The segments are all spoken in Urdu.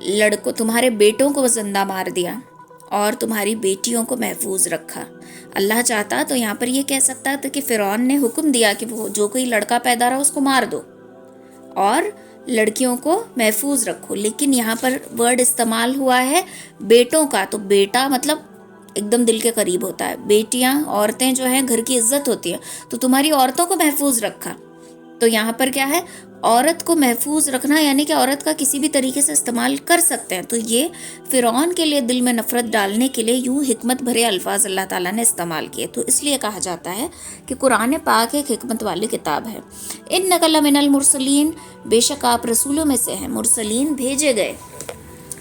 لڑکوں تمہارے بیٹوں کو زندہ مار دیا اور تمہاری بیٹیوں کو محفوظ رکھا. اللہ چاہتا تو یہاں پر یہ کہہ سکتا تھا کہ فرعون نے حکم دیا کہ وہ جو کوئی لڑکا پیدا رہا اس کو مار دو اور لڑکیوں کو محفوظ رکھو، لیکن یہاں پر ورڈ استعمال ہوا ہے بیٹوں کا. تو بیٹا مطلب ایک دم دل کے قریب ہوتا ہے. بیٹیاں عورتیں جو ہیں گھر کی عزت ہوتی ہیں، تو تمہاری عورتوں کو محفوظ رکھا. تو یہاں پر کیا ہے، عورت کو محفوظ رکھنا، یعنی کہ عورت کا کسی بھی طریقے سے استعمال کر سکتے ہیں. تو یہ فرعون کے لیے دل میں نفرت ڈالنے کے لیے یوں حکمت بھرے الفاظ اللہ تعالیٰ نے استعمال کیے. تو اس لیے کہا جاتا ہے کہ قرآن پاک ایک حکمت والی کتاب ہے. انک لمن المرسلین، بے شک آپ رسولوں میں سے ہیں. مرسلین بھیجے گئے،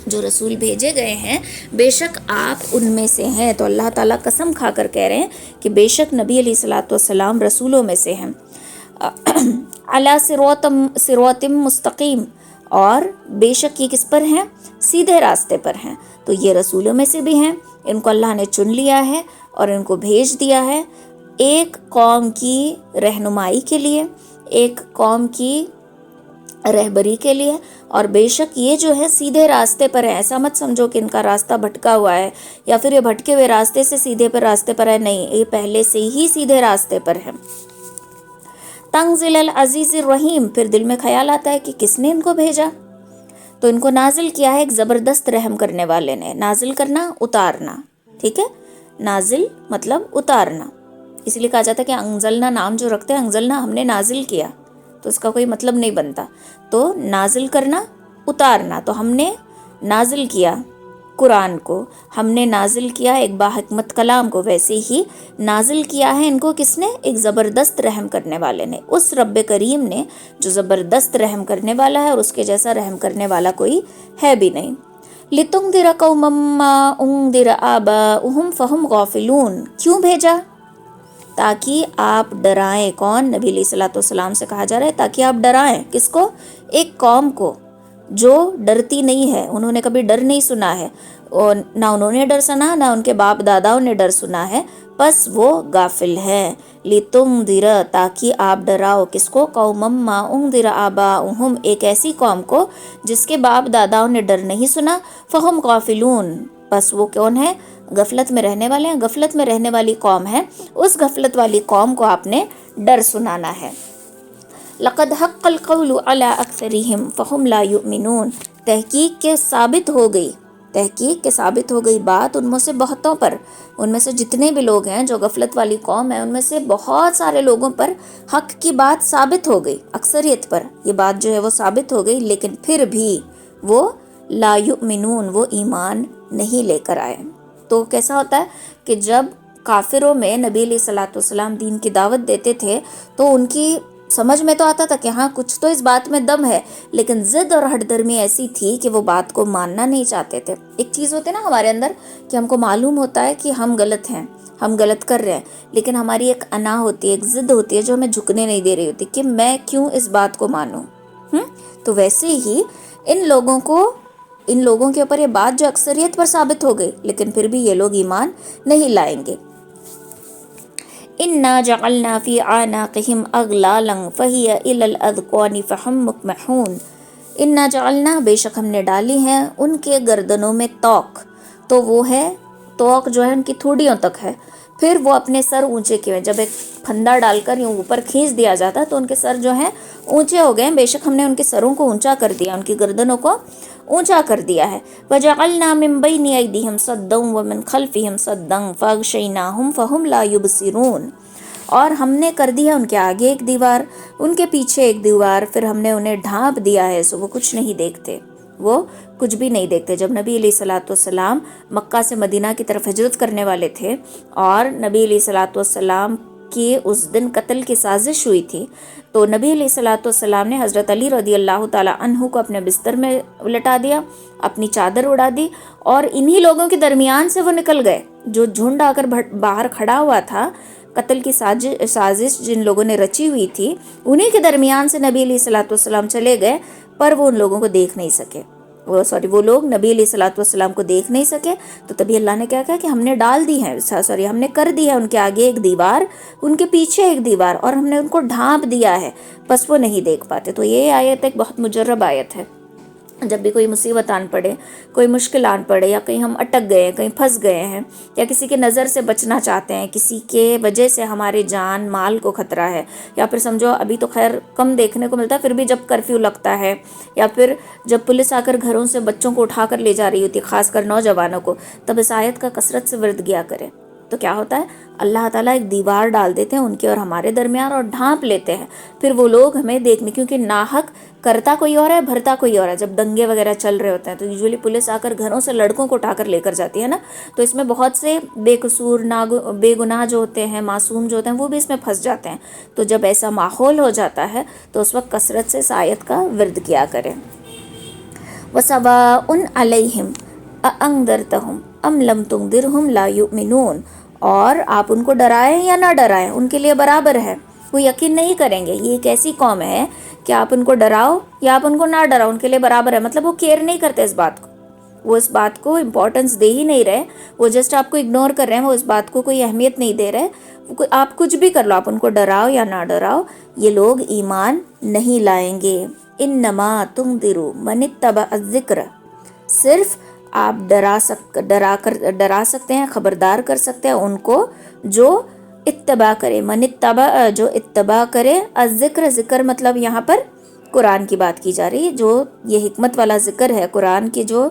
جو رسول بھیجے گئے ہیں بے شک آپ ان میں سے ہیں. تو اللہ تعالیٰ قسم کھا کر کہہ رہے ہیں کہ بے شک نبی علیہ الصلوۃ والسلام رسولوں میں سے ہیں. علی صراط مستقیم، اور بے شک یہ کس پر ہیں، سیدھے راستے پر ہیں. تو یہ رسولوں میں سے بھی ہیں، ان کو اللہ نے چن لیا ہے اور ان کو بھیج دیا ہے ایک قوم کی رہنمائی کے لیے، ایک قوم کی رہبری کے لیے. اور بے شک یہ جو ہے سیدھے راستے پر ہے. ایسا مت سمجھو کہ ان کا راستہ بھٹکا ہوا ہے یا پھر یہ بھٹکے ہوئے راستے سے سیدھے پر راستے پر ہے، نہیں، یہ پہلے سے ہی سیدھے راستے پر ہے. تنزل العزیز الرحیم، پھر دل میں خیال آتا ہے کہ کس نے ان کو بھیجا. تو ان کو نازل کیا ہے ایک زبردست رحم کرنے والے نے. نازل کرنا، اتارنا، ٹھیک ہے، نازل مطلب اتارنا. اس لیے کہا جاتا ہے کہ انزلنا نام جو رکھتے ہیں، انزلنا ہم نے نازل کیا، تو اس کا کوئی مطلب نہیں بنتا. تو نازل کرنا، اتارنا. تو ہم نے نازل کیا قرآن کو، ہم نے نازل کیا ایک باحکمت کلام کو. ویسے ہی نازل کیا ہے ان کو کس نے، ایک زبردست رحم کرنے والے نے، اس رب کریم نے جو زبردست رحم کرنے والا ہے، اور اس کے جیسا رحم کرنے والا کوئی ہے بھی نہیں. لِتُنذِرَ قَوْمًا مَّا أُنذِرَ آبَاؤُهُمْ فَهُمْ غَافِلُونَ، کیوں بھیجا، تاکہ آپ ڈرائیں. کون، نبی علیہ الصلوۃ والسلام سے کہا جا رہا ہے تاکہ آپ ڈرائیں. کس کو، ایک قوم کو جو ڈرتی نہیں ہے، انہوں نے کبھی ڈر نہیں سنا ہے، اور نہ انہوں نے ڈر سنا، نہ ان کے باپ داداؤں نے ڈر سنا ہے، بس وہ غافل ہے. لِتُنذِرَ، تاکہ آپ ڈراؤ کس کو، قَوْمًا مَّا أُنذِرَ آبَاؤُهُمْ، ایک ایسی قوم کو جس کے باپ داداؤں نے ڈر نہیں سنا. فَهُمْ غَافِلُونَ، بس وہ کون ہے، غفلت میں رہنے والے ہیں. غفلت میں رہنے والی قوم ہے، اس غفلت والی قوم کو آپ نے ڈر سنانا ہے. لَقَدْ حَقَّ الْقَوْلُ عَلَىٰ أَكْثَرِهِمْ فَهُمْ لَا يُؤْمِنُونَ، تحقیق کے ثابت ہو گئی بات ان میں سے بہتوں پر، ان میں سے جتنے بھی لوگ ہیں جو غفلت والی قوم ہے، ان میں سے بہت سارے لوگوں پر حق کی بات ثابت ہو گئی. اکثریت پر یہ بات جو ہے وہ ثابت ہو گئی، لیکن پھر بھی وہ لا یؤمنون، وہ ایمان نہیں لے کر آئے. تو کیسا ہوتا ہے کہ جب کافروں میں نبی علیہ الصلوۃ والسلام دین کی دعوت دیتے تھے تو ان کی سمجھ میں تو آتا تھا کہ ہاں کچھ تو اس بات میں دم ہے، لیکن ضد اور ہٹ درمی ایسی تھی کہ وہ بات کو ماننا نہیں چاہتے تھے. ایک چیز ہوتی ہے نا ہمارے اندر کہ ہم کو معلوم ہوتا ہے کہ ہم غلط ہیں، ہم غلط کر رہے ہیں، لیکن ہماری ایک انا ہوتی ہے، ایک ضد ہوتی ہے جو ہمیں جھکنے نہیں دے رہی ہوتی کہ میں کیوں اس بات کو مانوں. تو ویسے ہی ان لوگوں کے اوپر یہ بات جو اکثریت پر ثابت ہو گئی، لیکن پھر بھی یہ لوگ ایمان نہیں لائیں گے. اِنَّا جَعَلْنَا فِي أَعْنَاقِهِمْ أَغْلَالًا فَهِيَ إِلَى الْأَذْقَانِ فَهُمْ مُقْمَحُونَ. اِنَّا جَعَلْنَا، بے شک ہم نے ڈالی ہیں ان کے گردنوں میں توق. تو وہ ہے توق جو ہے ان کی تھوڑیوں تک ہے، پھر وہ اپنے سر اونچے کیے ہیں. جب ایک پھندا ڈال کر یوں اوپر کھینچ دیا جاتا تو ان کے سر جو ہیں اونچے ہو گئے. بے شک ہم نے ان کے سروں کو اونچا کر دیا، ان کی گردنوں کو اونچا کر دیا ہے. وَجَعَلْنَا مِن بَيْنِ أَيْدِيهِمْ سَدًّا وَمِن خَلْفِهِمْ سَدًّا فَأَغْشَيْنَاهُمْ فَهُمْ لَا يُبْصِرُونَ. اور ہم نے کر دیا ان کے آگے ایک دیوار، ان کے پیچھے ایک دیوار، پھر ہم نے انہیں ڈھانپ دیا ہے سو وہ کچھ نہیں دیکھتے، وہ کچھ بھی نہیں دیکھتے. جب نبی علیہ الصلوۃ والسلام مکہ سے مدینہ کی طرف ہجرت کرنے والے تھے اور نبی علیہ الصلوۃ والسلام کی اس دن قتل کی سازش ہوئی تھی، تو نبی علیہ الصلوۃ والسلام نے حضرت علی رضی اللہ تعالی عنہ کو اپنے بستر میں لٹا دیا، اپنی چادر اڑا دی، اور انہی لوگوں کے درمیان سے وہ نکل گئے جو جھنڈ آ کر باہر کھڑا ہوا تھا. قتل کی سازش جن لوگوں نے رچی ہوئی تھی، انہی کے درمیان سے نبی علیہ الصلوۃ والسلام چلے گئے، پر وہ ان لوگوں کو دیکھ نہیں سکے. وہ لوگ نبی علیہ الصلوۃ والسلام کو دیکھ نہیں سکے. تو تبھی اللہ نے کیا کہا کہ ہم نے ڈال دی ہے، ہم نے کر دی ہے ان کے آگے ایک دیوار، ان کے پیچھے ایک دیوار، اور ہم نے ان کو ڈھانپ دیا ہے، بس وہ نہیں دیکھ پاتے. تو یہ آیت ایک بہت مجرب آیت ہے. جب بھی کوئی مصیبت آن پڑے، کوئی مشکل آن پڑے، یا کہیں ہم اٹک گئے ہیں، کہیں پھنس گئے ہیں، یا کسی کے نظر سے بچنا چاہتے ہیں، کسی کے وجہ سے ہمارے جان مال کو خطرہ ہے، یا پھر سمجھو ابھی تو خیر کم دیکھنے کو ملتا ہے، پھر بھی جب کرفیو لگتا ہے، یا پھر جب پولیس آ کر گھروں سے بچوں کو اٹھا کر لے جا رہی ہوتی ہے، خاص کر نوجوانوں کو، تب اس آیت کا کثرت سے ورد کیا کرے، تو کیا ہوتا ہے اللہ تعالیٰ ایک دیوار ڈال دیتے ہیں ان کے اور ہمارے درمیان، اور ڈھانپ لیتے ہیں، پھر وہ لوگ ہمیں دیکھنے، کیونکہ ناحق کرتا کوئی اور ہے، بھرتا کوئی اور ہے۔ جب دنگے وغیرہ چل رہے ہوتے ہیں تو یوزولی پولیس آ کر گھروں سے لڑکوں کو اٹھا کر لے کر جاتی ہے نا، تو اس میں بہت سے بے قصور بے گناہ جو ہوتے ہیں، معصوم جو ہوتے ہیں، وہ بھی اس میں پھنس جاتے ہیں۔ تو جب ایسا ماحول ہو جاتا ہے تو اس وقت کثرت سے اس آیت کا ورد کیا کریں۔ وَسَوَاءٌ عَلَيْهِمْ أَأَنذَرْتَهُمْ أَمْ لَمْ تُنذِرْهُمْ لَا يُؤْمِنُونَ، اور آپ ان کو ڈرائیں یا نہ ڈرائیں ان کے لیے برابر ہے، وہ یقین نہیں کریں گے۔ یہ ایک ایسی قوم ہے کہ آپ ان کو ڈراؤ یا آپ ان کو نہ ڈراؤ ان کے لیے برابر ہے، مطلب وہ کیئر نہیں کرتے اس بات کو، وہ اس بات کو امپورٹنس دے ہی نہیں رہے، وہ جسٹ آپ کو اگنور کر رہے ہیں، وہ اس بات کو کوئی اہمیت نہیں دے رہے۔ آپ کچھ بھی کر لو، آپ ان کو ڈراؤ یا نہ ڈراؤ، یہ لوگ ایمان نہیں لائیں گے۔ انما تنذر من اتبع الذکر، صرف آپ ڈرا سکتے ہیں، خبردار کر سکتے ہیں ان کو جو اتباع کرے، من اتبع جو اتباع کرے، الذکر ذکر مطلب یہاں پر قرآن کی بات کی جا رہی ہے، جو یہ حکمت والا ذکر ہے، قرآن کی جو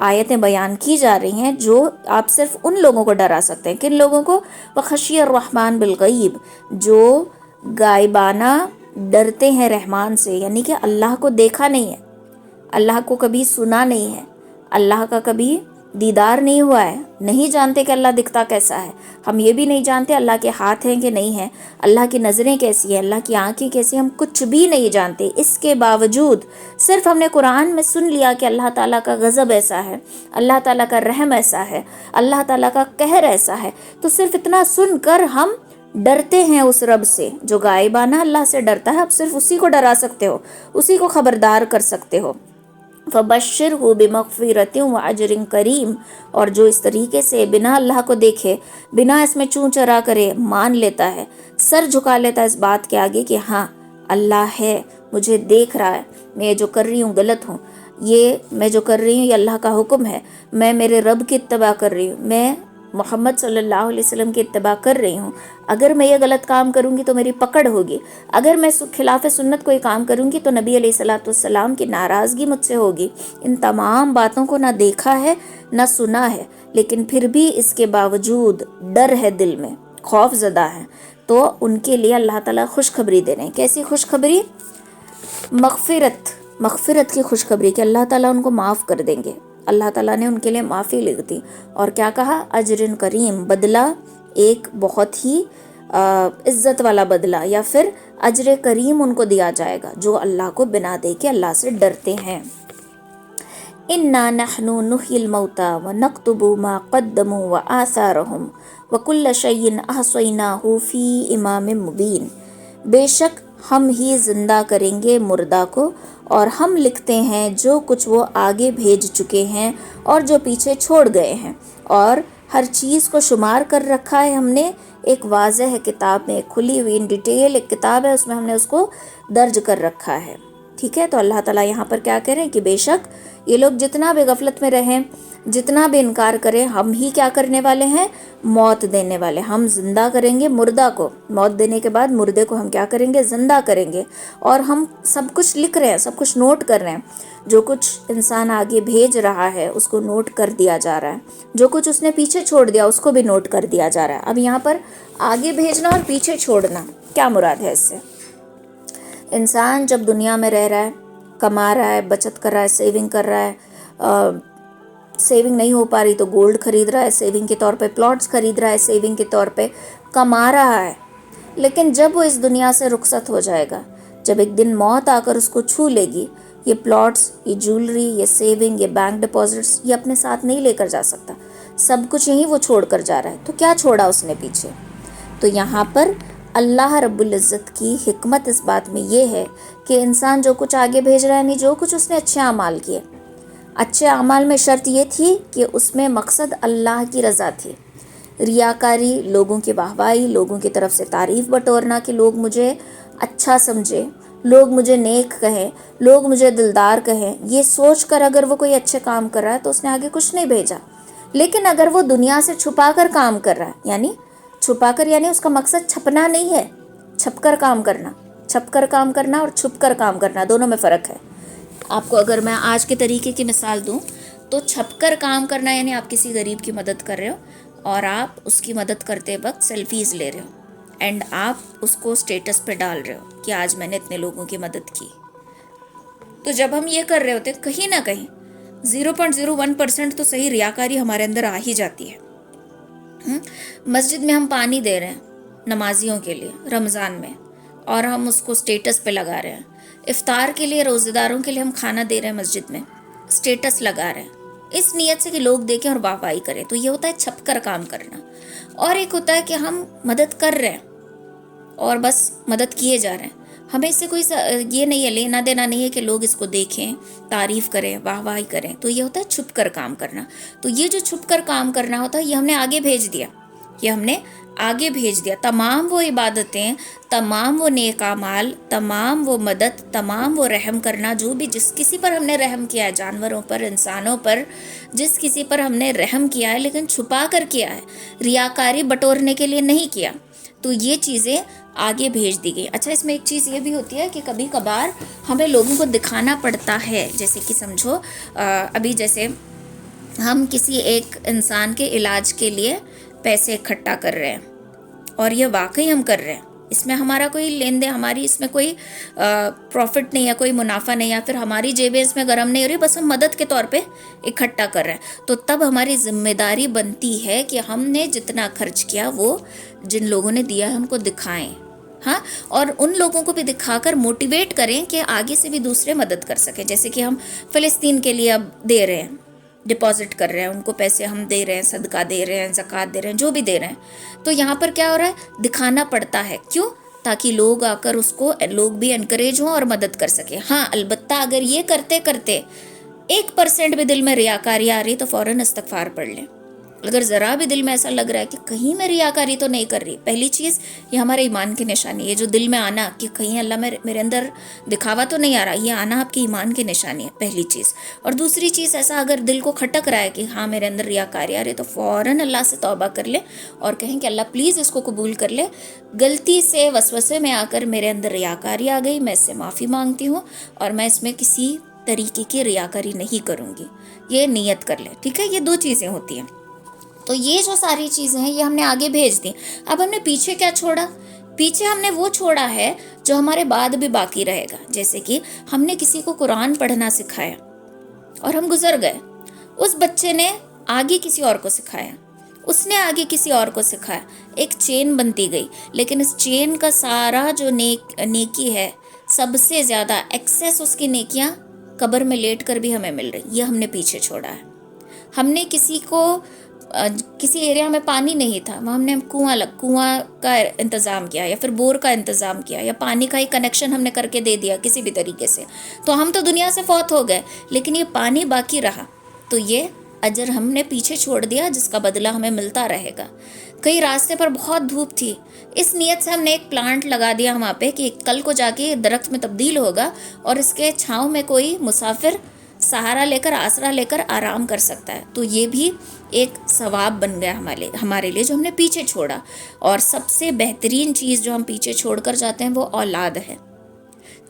آیتیں بیان کی جا رہی ہیں، جو آپ صرف ان لوگوں کو ڈرا سکتے ہیں، کن لوگوں کو؟ وَخَشِيَ الرَّحْمَنَ بِالْغَيْبِ، جو غائبانہ ڈرتے ہیں رحمان سے، یعنی کہ اللہ کو دیکھا نہیں ہے، اللہ کو کبھی سنا نہیں ہے، اللہ کا کبھی دیدار نہیں ہوا ہے، نہیں جانتے کہ اللہ دکھتا کیسا ہے، ہم یہ بھی نہیں جانتے اللہ کے ہاتھ ہیں کہ نہیں ہیں، اللہ کی نظریں کیسی ہیں، اللہ کی آنکھیں کیسی ہیں، ہم کچھ بھی نہیں جانتے۔ اس کے باوجود صرف ہم نے قرآن میں سن لیا کہ اللہ تعالیٰ کا غضب ایسا ہے، اللہ تعالیٰ کا رحم ایسا ہے، اللہ تعالیٰ کا قہر ایسا ہے، تو صرف اتنا سن کر ہم ڈرتے ہیں اس رب سے جو غائبانہ اللہ سے ڈرتا ہے، اب صرف اسی کو ڈرا سکتے ہو، اسی کو خبردار کر سکتے ہو۔ فَبَشِّرْهُ بِمَغْفِرَةٍ وَأَجْرٍ کریم، اور جو اس طریقے سے بنا اللہ کو دیکھے، بنا اس میں چون چرا کرے مان لیتا ہے، سر جھکا لیتا ہے اس بات کے آگے کہ ہاں اللہ ہے، مجھے دیکھ رہا ہے، میں جو کر رہی ہوں غلط ہوں، یہ میں جو کر رہی ہوں یہ اللہ کا حکم ہے، میں میرے رب کی اتباع کر رہی ہوں، میں محمد صلی اللہ علیہ وسلم کی اتباع کر رہی ہوں، اگر میں یہ غلط کام کروں گی تو میری پکڑ ہوگی، اگر میں خلاف سنت کوئی کام کروں گی تو نبی علیہ الصلوۃ والسلام کی ناراضگی مجھ سے ہوگی۔ ان تمام باتوں کو نہ دیکھا ہے نہ سنا ہے، لیکن پھر بھی اس کے باوجود ڈر ہے دل میں، خوف زدہ ہے، تو ان کے لیے اللہ تعالیٰ خوشخبری دے رہے ہیں۔ کیسی خوشخبری؟ مغفرت کی خوشخبری، کہ اللہ تعالیٰ ان کو معاف کر دیں گے، اللہ تعالیٰ نے ان کے لیے معافی لکھ دی، اور کیا کہا؟ اجر کریم، بدلہ ایک بہت ہی عزت والا بدلہ، یا پھر اجر کریم ان کو دیا جائے گا جو اللہ کو بنا دے کے اللہ سے ڈرتے ہیں۔ اِنَّا نَحْنُ نُحْيِي الْمَوْتَى وَنَكْتُبُ مَا قَدَّمُوا وَآثَارَهُمْ وَكُلَّ شَيْءٍ أَحْصَيْنَاهُ فِي إِمَامٍ مُبِينٍ، بے شک ہم ہی زندہ کریں گے مردہ کو، اور ہم لکھتے ہیں جو کچھ وہ آگے بھیج چکے ہیں اور جو پیچھے چھوڑ گئے ہیں، اور ہر چیز کو شمار کر رکھا ہے ہم نے ایک واضح کتاب میں، ایک کھلی ہوئی ان ڈیٹیل ایک کتاب ہے، اس میں ہم نے اس کو درج کر رکھا ہے۔ ٹھیک ہے، تو اللہ تعالیٰ یہاں پر کیا کہہ رہے ہیں کہ بے شک یہ لوگ جتنا بھی غفلت میں رہیں، جتنا بھی انکار کریں، ہم ہی کیا کرنے والے ہیں؟ موت دینے والے، ہم زندہ کریں گے مردہ کو، موت دینے کے بعد مردے کو ہم کیا کریں گے؟ زندہ کریں گے، اور ہم سب کچھ لکھ رہے ہیں، سب کچھ نوٹ کر رہے ہیں، جو کچھ انسان آگے بھیج رہا ہے اس کو نوٹ کر دیا جا رہا ہے، جو کچھ اس نے پیچھے چھوڑ دیا اس کو بھی نوٹ کر دیا جا رہا ہے۔ اب یہاں پر آگے بھیجنا اور پیچھے چھوڑنا کیا مراد ہے اس سے؟ انسان جب دنیا میں رہ رہا ہے، کما رہا ہے، بچت کر رہا ہے، سیونگ کر رہا ہے، سیونگ نہیں ہو پا رہی تو گولڈ خرید رہا ہے، سیونگ کے طور پہ پلاٹس خرید رہا ہے، سیونگ کے طور پہ کما رہا ہے، لیکن جب وہ اس دنیا سے رخصت ہو جائے گا، جب ایک دن موت آ کر اس کو چھو لے گی، یہ پلاٹس، یہ جولری، یہ سیونگ، یہ بینک ڈپازٹس، یہ اپنے ساتھ نہیں لے کر جا سکتا، سب کچھ یہیں وہ چھوڑ کر جا رہا ہے۔ تو کیا چھوڑا اس نے پیچھے؟ تو یہاں پر اللہ رب العزت کی حکمت اس بات میں یہ ہے کہ انسان جو کچھ آگے بھیج رہا ہے، نہیں جو کچھ اس نے اچھے اعمال کیے، اچھے اعمال میں شرط یہ تھی کہ اس میں مقصد اللہ کی رضا تھی، ریاکاری، لوگوں کی واہوائی، لوگوں کی طرف سے تعریف بٹورنا کہ لوگ مجھے اچھا سمجھے، لوگ مجھے نیک کہیں، لوگ مجھے دلدار کہیں، یہ سوچ کر اگر وہ کوئی اچھے کام کر رہا ہے تو اس نے آگے کچھ نہیں بھیجا. لیکن اگر وہ دنیا سے چھپا کر کام کر رہا ہے، یعنی چھپا کر، یعنی اس کا مقصد چھپنا نہیں ہے، چھپ کر کام کرنا. چھپ کر کام کرنا اور چھپ کر کام کرنا دونوں میں فرق ہے. آپ کو اگر میں آج کے طریقے کی مثال دوں تو چھپ کر کام کرنا یعنی آپ کسی غریب کی مدد کر رہے ہو اور آپ اس کی مدد کرتے وقت سیلفیز لے رہے ہو اینڈ آپ اس کو اسٹیٹس پہ ڈال رہے ہو کہ آج میں نے اتنے لوگوں کی مدد کی. تو جب ہم یہ کر رہے ہوتے کہیں نہ کہیں 0.01% تو صحیح ریاکاری ہمارے اندر آ ہی جاتی ہے. مسجد میں ہم پانی دے رہے ہیں نمازیوں کے لیے رمضان میں اور ہم اس کو اسٹیٹس پہ لگا رہے ہیں. افطار کے لیے روزے داروں کے لیے ہم کھانا دے رہے ہیں مسجد میں، اسٹیٹس لگا رہے ہیں اس نیت سے کہ لوگ دیکھیں اور واہ واہی کریں. تو یہ ہوتا ہے چھپ کر کام کرنا. اور ایک ہوتا ہے کہ ہم مدد کر رہے ہیں اور بس مدد کیے جا رہے ہیں، ہمیں اس سے کوئی یہ نہیں ہے، لینا دینا نہیں ہے کہ لوگ اس کو دیکھیں، تعریف کریں، واہ واہی کریں. تو یہ ہوتا ہے چھپ کر کام کرنا. تو یہ جو چھپ کر کام کرنا ہوتا ہے یہ ہم نے آگے بھیج دیا، یہ ہم نے آگے بھیج دیا. تمام وہ عبادتیں، تمام وہ نیک اعمال، تمام وہ مدد، تمام وہ رحم کرنا، جو بھی جس کسی پر ہم نے رحم کیا ہے، جانوروں پر، انسانوں پر، جس کسی پر ہم نے رحم کیا ہے لیکن چھپا کر کیا ہے، ریاکاری بٹورنے کے لیے نہیں کیا، تو یہ چیزیں آگے بھیج دی گئی. اچھا اس میں ایک چیز یہ بھی ہوتی ہے کہ کبھی کبھار ہمیں لوگوں کو دکھانا پڑتا ہے، جیسے کہ سمجھو ابھی جیسے ہم کسی ایک انسان کے علاج کے لیے پیسے اکٹھا کر رہے ہیں اور یہ واقعی ہم کر رہے ہیں، اس میں ہمارا کوئی لین دین، ہماری اس میں کوئی پروفٹ نہیں ہے، کوئی منافع نہیں ہے، پھر ہماری جیبیں اس میں گرم نہیں ہو رہی، بس ہم مدد کے طور پہ اکٹھا کر رہے ہیں. تو تب ہماری ذمہ داری بنتی ہے کہ ہم نے جتنا خرچ کیا وہ جن لوگوں نے دیا ہے ان کو دکھائیں، ہاں، اور ان لوگوں کو بھی دکھا کر موٹیویٹ کریں کہ آگے سے بھی دوسرے مدد کر سکیں. جیسے کہ ہم فلسطین کے لیے اب دے رہے ہیں، ڈپازٹ کر رہے ہیں، ان کو پیسے ہم دے رہے ہیں، صدقہ دے رہے ہیں، زکوٰۃ دے رہے ہیں، جو بھی دے رہے ہیں. تو یہاں پر کیا ہو رہا ہے، دکھانا پڑتا ہے. کیوں؟ تاکہ لوگ آ کر اس کو، لوگ بھی انکریج ہوں اور مدد کر سکیں. ہاں البتہ اگر یہ کرتے کرتے 1% بھی دل میں ریاکاری آ رہی تو فوراً استغفار پڑھ لیں. اگر ذرا بھی دل میں ایسا لگ رہا ہے کہ کہیں میں ریاکاری تو نہیں کر رہی، پہلی چیز یہ ہمارے ایمان کی نشانی ہے. جو دل میں آنا کہ کہیں اللہ میرے اندر دکھاوا تو نہیں آ رہا، یہ آنا آپ کی ایمان کی نشانی ہے، پہلی چیز. اور دوسری چیز ایسا اگر دل کو کھٹک رہا ہے کہ ہاں میرے اندر ریاکاری آ رہی ہے تو فوراً اللہ سے توبہ کر لے اور کہیں کہ اللہ پلیز اس کو قبول کر لے، غلطی سے وسوسے میں آ کر میرے اندر ریاکاری آ گئی، میں اس سے معافی مانگتی ہوں اور میں اس میں کسی طریقے کی ریاکاری نہیں کروں گی، یہ نیت کر لے. ٹھیک ہے، یہ دو چیزیں ہوتی ہیں. تو یہ جو ساری چیزیں ہیں یہ ہم نے آگے بھیج دیں. اب ہم نے پیچھے کیا چھوڑا؟ پیچھے ہم نے وہ چھوڑا ہے جو ہمارے بعد بھی باقی رہے گا. جیسے کہ ہم نے کسی کو قرآن پڑھنا سکھایا اور ہم گزر گئے، اس بچے نے آگے کسی اور کو سکھایا، اس نے آگے کسی اور کو سکھایا، ایک چین بنتی گئی. لیکن اس چین کا سارا جو نیکی ہے، سب سے زیادہ ایکسیس اس کی نیکیاں قبر میں لیٹ کر بھی ہمیں مل رہی، یہ ہم نے پیچھے چھوڑا ہے. ہم نے کسی کو کسی ایریا میں پانی نہیں تھا، وہاں ہم نے کنواں کا انتظام کیا یا پھر بور کا انتظام کیا یا پانی کا ہی کنیکشن ہم نے کر کے دے دیا کسی بھی طریقے سے. تو ہم تو دنیا سے فوت ہو گئے لیکن یہ پانی باقی رہا، تو یہ اجر ہم نے پیچھے چھوڑ دیا جس کا بدلہ ہمیں ملتا رہے گا. کئی راستے پر بہت دھوپ تھی، اس نیت سے ہم نے ایک پلانٹ لگا دیا وہاں پہ کہ کل کو جا کے درخت میں تبدیل ہوگا اور اس کے چھاؤں میں کوئی مسافر سہارا لے کر، آسرا لے کر آرام کر سکتا ہے. تو یہ بھی ایک ثواب بن گیا ہمارے لیے جو ہم نے پیچھے چھوڑا. اور سب سے بہترین چیز جو ہم پیچھے چھوڑ کر جاتے ہیں وہ اولاد ہے.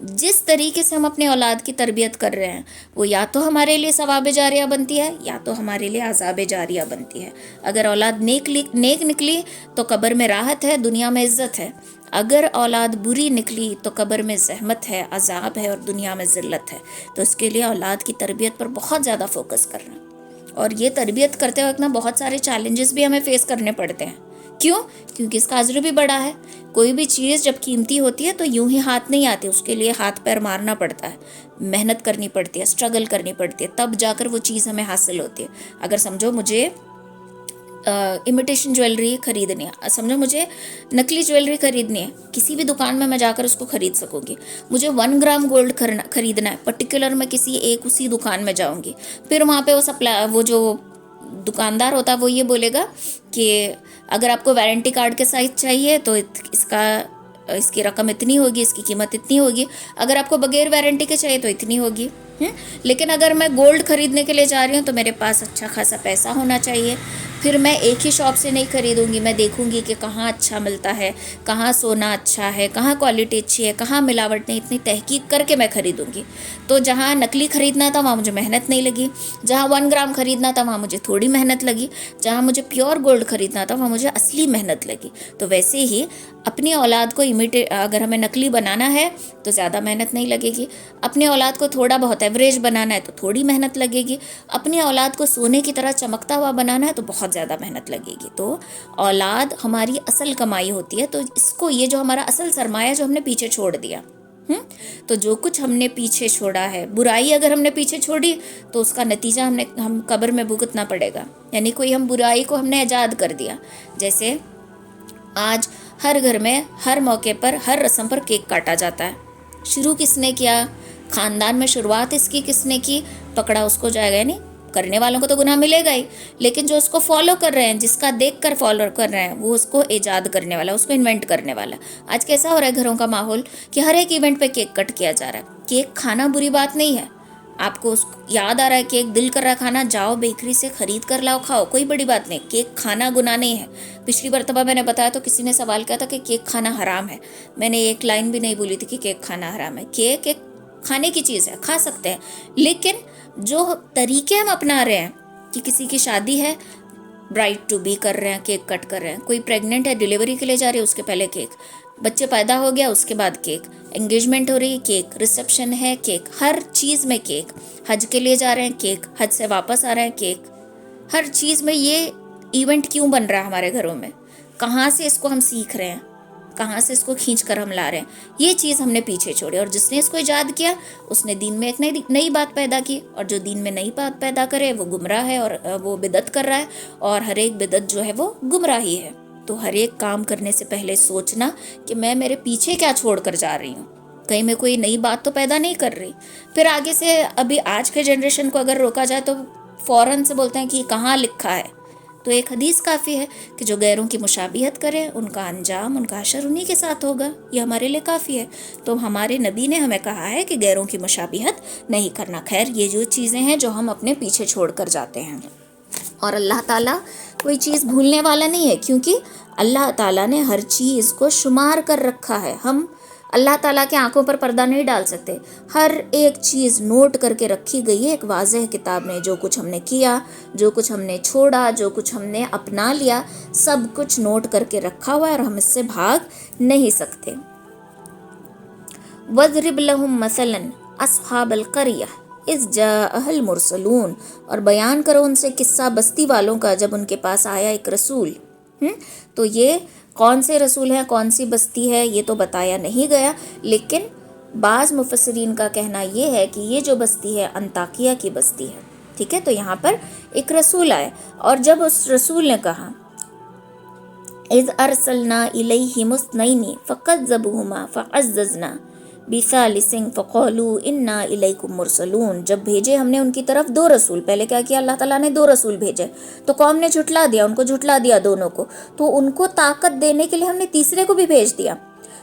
جس طریقے سے ہم اپنے اولاد کی تربیت کر رہے ہیں وہ یا تو ہمارے لیے ثواب جاریہ بنتی ہے یا تو ہمارے لیے عذاب جاریہ بنتی ہے. اگر اولاد نیک نکلی تو قبر میں راحت ہے، دنیا میں عزت ہے. اگر اولاد بری نکلی تو قبر میں زحمت ہے، عذاب ہے اور دنیا میں ذلت ہے. تو اس کے لیے اولاد کی تربیت پر بہت زیادہ فوکس کرنا. اور یہ تربیت کرتے وقت نا بہت سارے چیلنجز بھی ہمیں فیس کرنے پڑتے ہیں. کیوں؟ کیونکہ اس کا اجر بھی بڑا ہے. کوئی بھی چیز جب قیمتی ہوتی ہے تو یوں ہی ہاتھ نہیں آتی، اس کے لیے ہاتھ پیر مارنا پڑتا ہے، محنت کرنی پڑتی ہے، اسٹرگل کرنی پڑتی ہے، تب جا کر وہ چیز ہمیں حاصل ہوتی ہے. اگر سمجھو مجھے امیٹیشن جویلری خریدنی ہے، سمجھو مجھے نکلی جویلری خریدنی ہے، کسی بھی دکان میں جا کر اس کو خرید سکوں گی. مجھے 1 گرام گولڈ خریدنا ہے، پرٹیکولر میں کسی ایک اسی دکان میں جاؤں گی. پھر وہاں پہ وہ جو دکاندار ہوتا ہے وہ یہ بولے گا کہ اگر آپ کو وارنٹی کارڈ کے ساتھ چاہیے تو اس کا اس کی رقم اتنی ہوگی، اس کی قیمت اتنی ہوگی، اگر آپ کو بغیر وارنٹی کے چاہیے تو اتنی ہوگی. لیکن اگر میں گولڈ خریدنے کے لیے جا رہی ہوں تو میرے پاس اچھا خاصا پیسہ ہونا چاہیے. پھر میں ایک ہی شاپ سے نہیں خریدوں گی، میں دیکھوں گی کہ کہاں اچھا ملتا ہے، کہاں سونا اچھا ہے، کہاں کوالٹی اچھی ہے، کہاں ملاوٹ نہیں. اتنی تحقیق کر کے میں خریدوں گی. تو جہاں نقلی خریدنا تھا وہاں مجھے محنت نہیں لگی، جہاں 1 گرام خریدنا تھا وہاں مجھے تھوڑی محنت لگی، جہاں مجھے پیور گولڈ خریدنا تھا وہاں مجھے اصلی محنت لگی. تو ویسے ہی اپنی اولاد کو اگر ہمیں نقلی بنانا ہے تو زیادہ محنت نہیں لگے گی. اپنی اولاد کو تھوڑا بہت ایوریج بنانا ہے تو تھوڑی محنت لگے گی. اپنی اولاد کو سونے کی طرح چمکتا ہوا بنانا ہے تو بہت زیادہ محنت لگے گی. تو اولاد ہماری اصل کمائی ہوتی ہے. تو اس کو، یہ جو ہمارا اصل سرمایہ جو ہم نے پیچھے چھوڑ دیا، تو جو کچھ ہم نے پیچھے چھوڑا ہے، برائی اگر ہم نے پیچھے چھوڑی تو اس کا نتیجہ ہم قبر میں بھگتنا پڑے گا. یعنی کوئی ہم برائی کو ہم نے ایجاد کر دیا. جیسے آج ہر گھر میں ہر موقع پر ہر رسم پر کیک کاٹا جاتا ہے. شروع کس نے کیا؟ خاندان میں شروعات اس کی کس نے کی؟ پکڑا اس کو جائے گا. نہیں، کرنے والوں کو تو گناہ ملے گا ہی، لیکن جو اس کو فالو کر رہے ہیں، جس کا دیکھ کر فالو کر رہے ہیں، وہ اس کو ایجاد کرنے والا، اس کو انوینٹ کرنے والا. آج کیسا ہو رہا ہے گھروں کا ماحول کہ ہر ایک ایونٹ پہ کیک کٹ کیا جا رہا ہے. کیک کھانا بری بات نہیں ہے. آپ کو یاد آ رہا ہے کیک، دل کر رہا ہے کھانا، جاؤ بیکری سے خرید کر لاؤ، کھاؤ، کوئی بڑی بات نہیں. کیک کھانا گناہ نہیں ہے. پچھلی مرتبہ میں نے بتایا تو کسی نے سوال کیا تھا کہ کیک کھانا حرام ہے. میں نے ایک لائن بھی نہیں بولی تھی کہ کیک کھانا حرام ہے. کیک ایک کھانے کی چیز ہے، کھا سکتے ہیں. لیکن جو طریقے ہم اپنا رہے ہیں کہ کسی کی شادی ہے، برائڈ ٹو بی کر رہے ہیں، کیک کٹ کر رہے ہیں. کوئی پریگننٹ ہے، ڈیلیوری کے لیے جا رہی ہے، اس کے پہلے کیک. بچے پیدا ہو گیا، اس کے بعد کیک. انگیجمنٹ ہو رہی ہے، کیک. ریسیپشن ہے، کیک. ہر چیز میں کیک. حج کے لیے جا رہے ہیں، کیک. حج سے واپس آ رہے ہیں، کیک. ہر چیز میں یہ ایونٹ کیوں بن رہا ہے ہمارے گھروں میں؟ کہاں سے اس کو ہم سیکھ رہے ہیں؟ کہاں سے اس کو کھینچ کر ہم لا رہے ہیں؟ یہ چیز ہم نے پیچھے چھوڑی. اور جس نے اس کو ایجاد کیا اس نے دین میں ایک نئی بات پیدا کی. اور جو دین میں نئی بات پیدا کرے وہ گمراہ ہے، اور وہ بدعت کر رہا ہے. اور ہر ایک بدعت جو ہے وہ گمراہی ہے. تو ہر ایک کام کرنے سے پہلے سوچنا کہ میں میرے پیچھے کیا چھوڑ کر جا رہی ہوں. کہیں میں کوئی نئی بات تو پیدا نہیں کر رہی. پھر آگے سے ابھی آج کے جنریشن کو اگر روکا جائے تو فوراً سے بولتے ہیں کہ کہاں لکھا ہے. تو ایک حدیث کافی ہے کہ جو غیروں کی مشابہت کرے ان کا انجام، ان کا حشر انہی کے ساتھ ہوگا. یہ ہمارے لیے کافی ہے. تو ہمارے نبی نے ہمیں کہا ہے کہ غیروں کی مشابہت نہیں کرنا. خیر، یہ جو چیزیں ہیں جو ہم اپنے پیچھے چھوڑ کر جاتے ہیں. اور اللہ تعالیٰ کوئی چیز بھولنے والا نہیں ہے، کیونکہ اللہ تعالیٰ نے ہر چیز کو شمار کر رکھا ہے. ہم اللہ تعالیٰ کے آنکھوں پر پردہ نہیں ڈال سکتے. ہر ایک چیز نوٹ کر کے رکھی گئی ہے ایک واضح کتاب میں. جو کچھ ہم نے کیا، جو کچھ ہم نے چھوڑا، جو کچھ ہم نے اپنا لیا، سب کچھ نوٹ کر کے رکھا ہوا ہے اور ہم اس سے بھاگ نہیں سکتے. وَاضْرِبْ لَهُمْ مَثَلًا أَصْحَابَ الْقَرْيَةِ إِذْ جَاءَهَا الْمُرْسَلُونَ. اور بیان کرو ان سے قصہ بستی والوں کا جب ان کے پاس آیا ایک رسول. تو یہ کون سے رسول ہیں، کون سی بستی ہے، یہ تو بتایا نہیں گیا. لیکن بعض مفسرین کا کہنا یہ ہے کہ یہ جو بستی ہے انطاکیہ کی بستی ہے. ٹھیک ہے، تو یہاں پر ایک رسول آئے اور جب اس رسول نے کہا اِذْ أَرْسَلْنَا إِلَيْهِمُ اثْنَيْنِ فَكَذَّبُوهُمَا فَعَزَّزْنَا بِثَالِثٍ فَقَالُوا إِنَّا إِلَيْكُمْ مُرْسَلُونَ. جب بھیجے ہم نے ان کی طرف 2 رسول. پہلے کیا کیا اللہ تعالیٰ نے؟ 2 رسول بھیجے. تو قوم نے جھٹلا دیا، ان کو جھٹلا دیا دونوں کو. تو ان کو طاقت دینے کے لیے ہم نے تیسرے کو بھی بھیج دیا.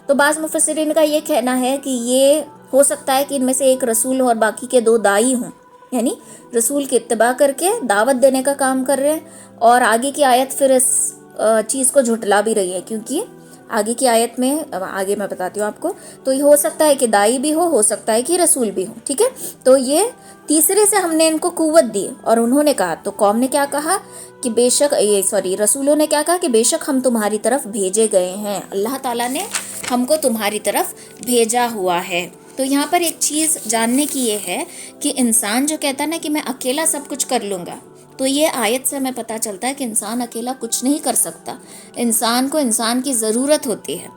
تو بعض مفسرین کا یہ کہنا ہے کہ یہ ہو سکتا ہے کہ ان میں سے ایک رسول ہو اور باقی کے 2 داعی ہوں. یعنی رسول کی اتباع کر کے دعوت دینے کا کام کر رہے ہیں. اور آگے کی آیت پھر اس چیز کو جھٹلا بھی رہی ہے، کیونکہ آگے کی آیت میں آگے میں بتاتی ہوں آپ کو. تو یہ ہو سکتا ہے کہ داعی بھی ہو سکتا ہے کہ رسول بھی ہو. ٹھیک ہے، تو یہ تیسرے سے ہم نے ان کو قوت دی. اور انہوں نے کہا، تو قوم نے کیا کہا کہ بے شک رسولوں نے کیا کہا کہ بے شک ہم تمہاری طرف بھیجے گئے ہیں. اللہ تعالیٰ نے ہم کو تمہاری طرف بھیجا ہوا ہے. تو یہاں پر ایک چیز جاننے کی یہ ہے کہ انسان جو کہتا ہے نا کہ میں اکیلا سب کچھ کر لوں گا، تو یہ آیت سے ہمیں پتہ چلتا ہے کہ انسان اکیلا کچھ نہیں کر سکتا. انسان کو انسان کی ضرورت ہوتی ہے.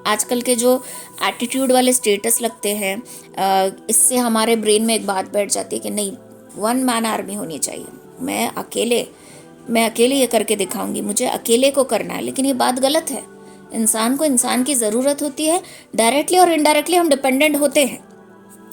آج کل کے جو ایٹیٹیوڈ والے سٹیٹس لگتے ہیں، اس سے ہمارے برین میں ایک بات بیٹھ جاتی ہے کہ نہیں، 1 مین آرمی ہونی چاہیے. میں اکیلے یہ کر کے دکھاؤں گی، مجھے اکیلے کو کرنا ہے. لیکن یہ بات غلط ہے. انسان کو انسان کی ضرورت ہوتی ہے. ڈائریکٹلی اور انڈائریکٹلی ہم ڈپینڈنٹ ہوتے ہیں.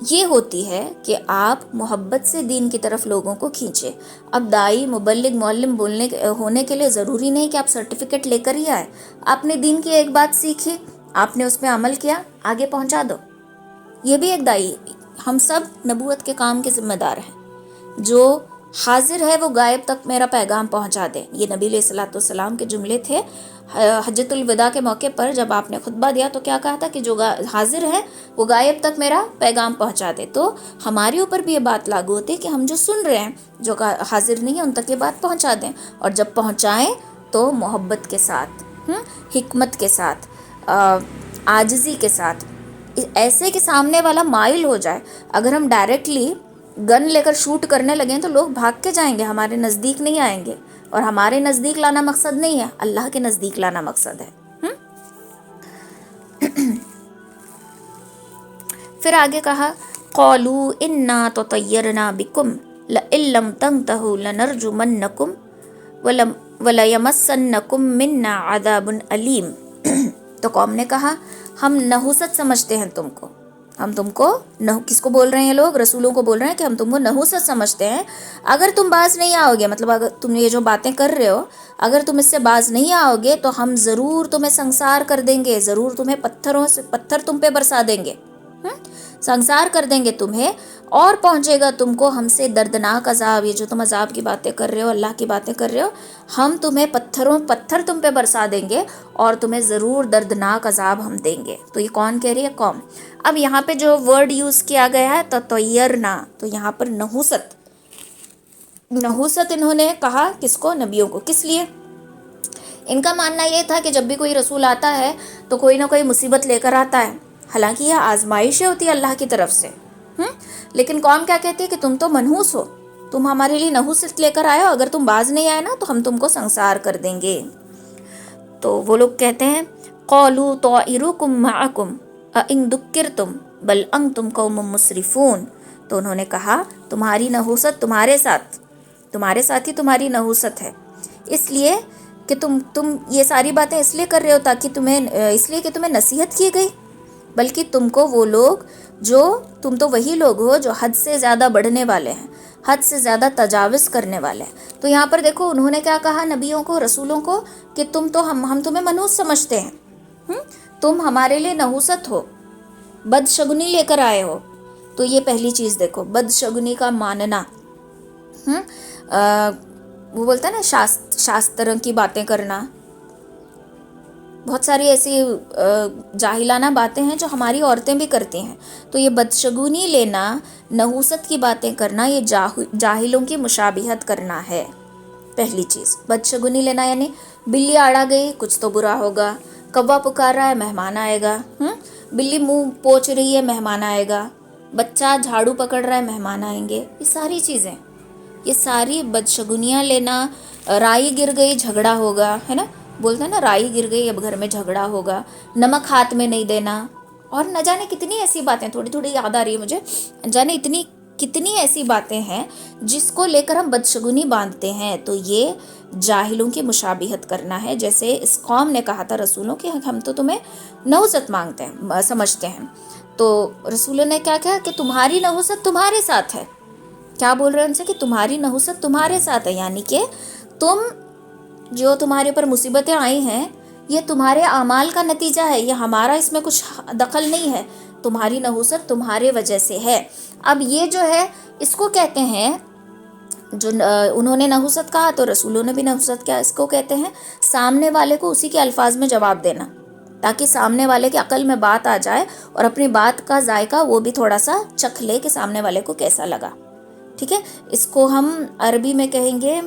یہ ہوتی ہے کہ آپ محبت سے دین کی طرف لوگوں کو کھینچے. اب دائی، مبلغ، معلم ہونے کے لیے ضروری نہیں کہ آپ سرٹیفکیٹ لے کر ہی آئے. آپ نے دین کی ایک بات سیکھی، آپ نے اس پہ عمل کیا، آگے پہنچا دو. یہ بھی ایک دائی. ہم سب نبوت کے کام کے ذمہ دار ہیں. جو حاضر ہے وہ غائب تک میرا پیغام پہنچا دے. یہ نبی علیہ الصلوۃ والسلام کے جملے تھے حجۃ الوداع کے موقع پر. جب آپ نے خطبہ دیا تو کیا کہا تھا کہ جو حاضر ہے وہ غائب تک میرا پیغام پہنچا دے. تو ہمارے اوپر بھی یہ بات لاگو ہوتی ہے کہ ہم جو سن رہے ہیں، جو حاضر نہیں ہیں، ان تک یہ بات پہنچا دیں. اور جب پہنچائیں تو محبت کے ساتھ، حکمت کے ساتھ، عاجزی کے ساتھ، ایسے کہ سامنے والا مائل ہو جائے. اگر ہم ڈائریکٹلی گن لے کر شوٹ کرنے لگیں تو لوگ بھاگ کے جائیں گے، ہمارے نزدیک نہیں آئیں گے. اور ہمارے نزدیک لانا مقصد نہیں ہے، اللہ کے نزدیک لانا مقصد ہے. پھر آگے کہا قالوا انا تطیرنا بکم لئن لم تنتهوا لنرجمنکم ولیمسنکم منا عذاب علیم. تو قوم نے کہا ہم نحوست سمجھتے ہیں تم کو. ہم تم کو کس کو بول رہے ہیں؟ لوگ رسولوں کو بول رہے ہیں کہ ہم تم کو نحوست سمجھتے ہیں. اگر تم باز نہیں آؤ گے، مطلب اگر تم یہ جو باتیں کر رہے ہو، اگر تم اس سے باز نہیں آؤ گے تو ہم ضرور تمہیں سنسار کر دیں گے، ضرور تمہیں پتھر تم پہ برسا دیں گے، سنسار کر دیں گے تمہیں. اور پہنچے گا تم کو ہم سے دردناک عذاب. یہ جو تم عذاب کی باتیں کر رہے ہو، اللہ کی باتیں کر رہے ہو، ہم تمہیں پتھر تم پہ برسا دیں گے اور تمہیں ضرور دردناک عذاب ہم دیں گے. تو یہ کون کہہ رہی ہے؟ قوم. اب یہاں پہ جو ورڈ یوز کیا گیا ہے تطیرنا، تو یہاں پر نحوست انہوں نے کہا کس کو؟ نبیوں کو. کس لیے؟ ان کا ماننا یہ تھا کہ جب بھی کوئی رسول آتا ہے تو کوئی نہ کوئی مصیبت لے کر آتا ہے. حالانکہ یہ آزمائشیں ہوتی ہے اللہ کی طرف سے. لیکن قوم کیا کہتی ہے کہ تم تو منحوس ہو، تم ہمارے لیے نحوست لے کر آئے ہو، اگر تم باز نہیں آئے نا تو ہم تم کو سنسار کر دیں گے. تو وہ لوگ کہتے ہیں قالوا طائرکم معکم ان ذکرتم بل انتم قوم مسرفون. تو انہوں نے کہا تمہاری نحوست تمہارے ساتھ ہی تمہاری نحوست ہے، اس لیے کہ تم یہ ساری باتیں اس لیے کر رہے ہو تاکہ اس لیے کہ تمہیں نصیحت کی گئی، بلکہ تم کو وہ لوگ تم تو وہی لوگ ہو جو حد سے زیادہ بڑھنے والے ہیں، حد سے زیادہ تجاوز کرنے والے ہیں. تو یہاں پر دیکھو انہوں نے کیا کہا نبیوں کو، رسولوں کو، کہ ہم تمہیں منحوس سمجھتے ہیں، تم ہمارے لیے نحوست ہو، بدشگنی لے کر آئے ہو. تو یہ پہلی چیز دیکھو، بدشگنی کا ماننا. وہ بولتا ہے نا شاستر کی باتیں کرنا. بہت ساری ایسی جاہلانہ باتیں ہیں جو ہماری عورتیں بھی کرتی ہیں. تو یہ بدشگونی لینا، نحوست کی باتیں کرنا، یہ جاہلوں کی مشابہت کرنا ہے. پہلی چیز بدشگونی لینا، یعنی بلی آڑا گئی کچھ تو برا ہوگا، کوا پکار رہا ہے مہمان آئے گا، بلی منہ پوچھ رہی ہے مہمان آئے گا، بچہ جھاڑو پکڑ رہا ہے مہمان آئیں گے. یہ ساری چیزیں، یہ ساری بدشگونیاں لینا. رائی گر گئی جھگڑا ہوگا، ہے نا، بولتے ہیں نا رائی گر گئی اب گھر میں جھگڑا ہوگا. نمک ہاتھ میں نہیں دینا، اور نہ جانے کتنی ایسی باتیں، تھوڑی تھوڑی یاد آ رہی ہے مجھے، جانے کتنی ایسی باتیں ہیں جس کو لے کر ہم بدشگونی باندھتے ہیں. تو یہ جاہلوں کی مشابہت کرنا ہے. جیسے اس قوم نے کہا تھا رسولوں کہ ہم تو تمہیں نحوست سمجھتے ہیں. تو رسولوں نے کیا کہا کہ تمہاری نحوست تمہارے ساتھ ہے. کیا بول رہے ہیں ان سے؟ کہ تمہاری نحوست تمہارے ساتھ ہے، یعنی کہ جو تمہارے اوپر مصیبتیں آئی ہیں یہ تمہارے اعمال کا نتیجہ ہے، یہ ہمارا اس میں کچھ دخل نہیں ہے، تمہاری نحوست تمہارے وجہ سے ہے. اب یہ جو ہے اس کو کہتے ہیں، جو انہوں نے نحوست کہا تو رسولوں نے بھی نحوست کیا، اس کو کہتے ہیں سامنے والے کو اسی کے الفاظ میں جواب دینا، تاکہ سامنے والے کے عقل میں بات آ جائے اور اپنی بات کا ذائقہ وہ بھی تھوڑا سا چکھ لے کہ سامنے والے کو کیسا لگا. ٹھیک ہے، اس کو ہم عربی میں کہیں گے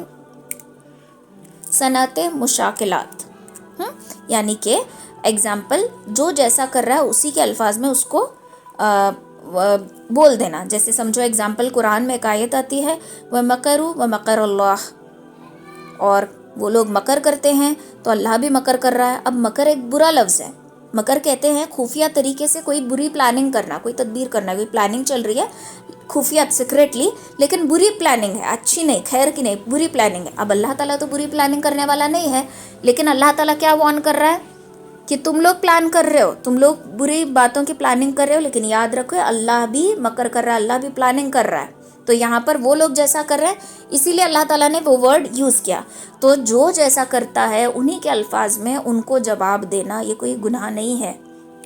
صنعت مشاکلات. یعنی کہ ایگزامپل جو جیسا کر رہا ہے اسی کے الفاظ میں اس کو بول دینا. جیسے سمجھو ایگزامپل قرآن میں ایک آیت آتی ہے وَمَكَرُوا وَمَكَرَ اللَّهُ، اور وہ لوگ مکر کرتے ہیں تو اللہ بھی مکر کر رہا ہے. اب مکر ایک برا لفظ ہے. مکر کہتے ہیں خفیہ طریقے سے کوئی بری پلاننگ کرنا، کوئی تدبیر کرنا، کوئی پلاننگ چل رہی ہے خفیہ سیکریٹلی، لیکن بری پلاننگ ہے، اچھی نہیں، خیر کی نہیں، بری پلاننگ ہے. اب اللہ تعالیٰ تو بری پلاننگ کرنے والا نہیں ہے، لیکن اللہ تعالیٰ کیا وارن کر رہا ہے کہ تم لوگ پلان کر رہے ہو, تم لوگ بری باتوں کی پلاننگ کر رہے ہو, لیکن یاد رکھو اللہ بھی مکر کر رہا ہے, اللہ بھی پلاننگ کر رہا ہے. تو یہاں پر وہ لوگ جیسا کر رہے ہیں, اسی لیے اللہ تعالیٰ نے وہ ورڈ یوز کیا. تو جو جیسا کرتا ہے انہی کے الفاظ میں ان کو جواب دینا یہ کوئی گناہ نہیں ہے.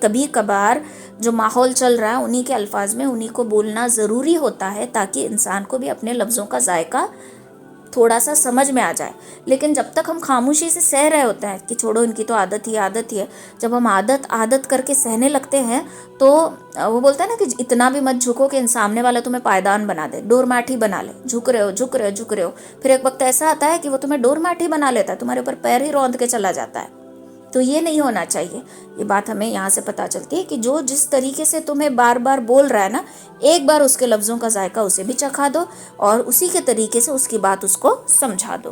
کبھی کبھار جو ماحول چل رہا ہے انہی کے الفاظ میں انہی کو بولنا ضروری ہوتا ہے, تاکہ انسان کو بھی اپنے لفظوں کا ذائقہ تھوڑا سا سمجھ میں آ جائے. لیکن جب تک ہم خاموشی سے سہ رہے ہوتے ہیں کہ چھوڑو ان کی تو عادت ہی ہے, جب ہم عادت کر کے سہنے لگتے ہیں تو وہ بولتا ہے نا کہ اتنا بھی مت جھکو کہ سامنے والا تمہیں پائیدان بنا دے, ڈور میٹ ہی بنا لے, جھک رہے ہو. پھر ایک وقت ایسا آتا ہے کہ وہ تمہیں ڈور میٹ ہی بنا لیتا ہے, تمہارے اوپر پیر ہی روند کے چلا جاتا ہے. تو یہ نہیں ہونا چاہیے. یہ بات ہمیں یہاں سے پتہ چلتی ہے کہ جو جس طریقے سے تمہیں بار بار بول رہا ہے نا, ایک بار اس کے لفظوں کا ذائقہ اسے بھی چکھا دو اور اسی کے طریقے سے اس کی بات اس کو سمجھا دو.